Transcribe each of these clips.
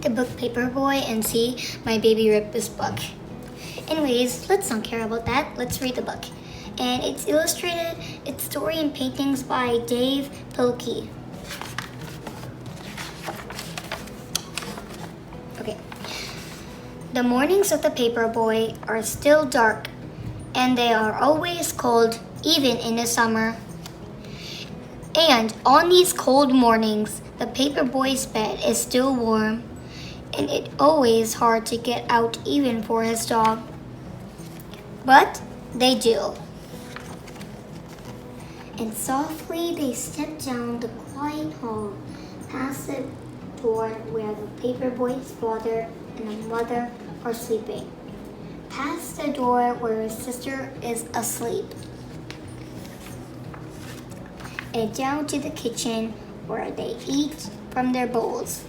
read the book Paperboy and see my baby rip this book. Anyways, let's not care about that. Let's read the book. And it's illustrated, it's story and paintings by Dave Pilkey. Okay. The mornings of the Paperboy are still dark, and they are always cold, even in the summer. And on these cold mornings, the Paperboy's bed is still warm, and it's always hard to get out even for his dog. But they do. And softly they step down the quiet hall, past the door where the Paperboy's father and the mother are sleeping, past the door where his sister is asleep, and down to the kitchen where they eat from their bowls,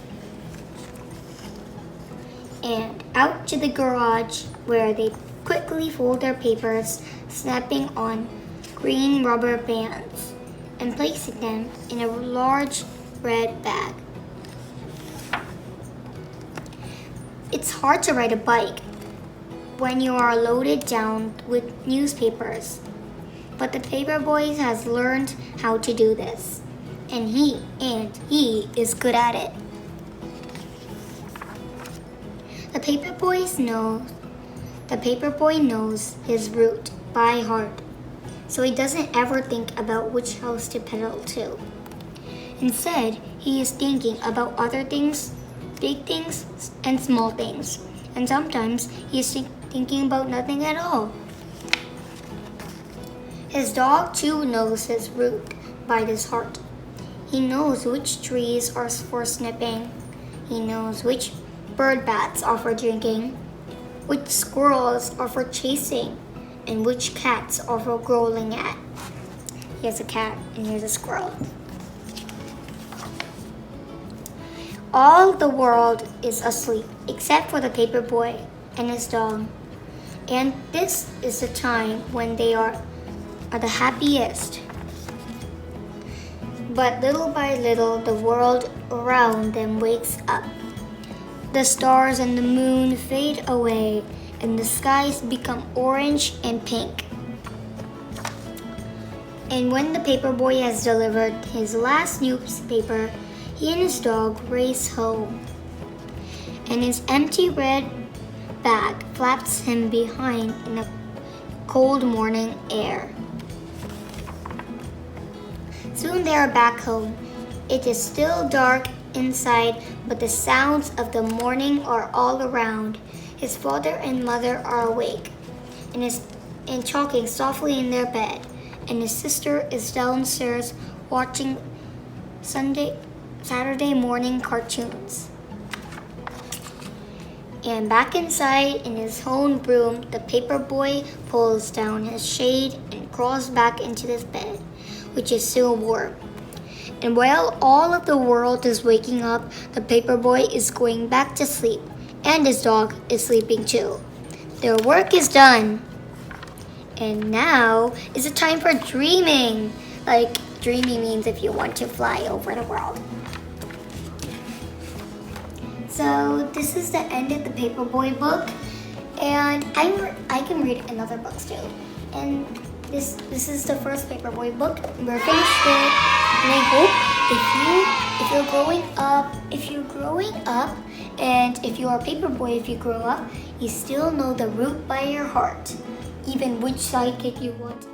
and out to the garage where they quickly fold their papers, snapping on green rubber bands and placing them in a large red bag. It's hard to ride a bike when you are loaded down with newspapers, but the Paperboy has learned how to do this, and he is good at it. The Paperboy knows his route by heart, so he doesn't ever think about which house to pedal to. Instead, he is thinking about other things, big things and small things, and sometimes he is thinking about nothing at all. His dog too knows his route by his heart. He knows which trees are for snipping. He knows which bird baths are for drinking, which squirrels are for chasing, and which cats are for growling at. Here's a cat and here's a squirrel. All the world is asleep except for the Paperboy and his dog. And this is the time when they are the happiest. But little by little, the world around them wakes up. The stars and the moon fade away, and the skies become orange and pink. And when the Paperboy has delivered his last newspaper, he and his dog race home, and his empty red bag flaps him behind in the cold morning air. Soon they are back home. It is still dark inside, but the sounds of the morning are all around. His father and mother are awake and talking softly in their bed, and his sister is downstairs watching Saturday morning cartoons. And back inside in his own room, the Paperboy pulls down his shade and crawls back into his bed, which is still warm. And while all of the world is waking up, the Paperboy is going back to sleep, and his dog is sleeping too. Their work is done. And now is the time for dreaming. Like, dreaming means if you want to fly over the world. So this is the end of the Paperboy book, and I can read another books too. And this is the first Paperboy book. We're finished with it, and I hope if you're growing up, and if you are a Paperboy, if you grow up, you still know the route by your heart, even which sidekick you want.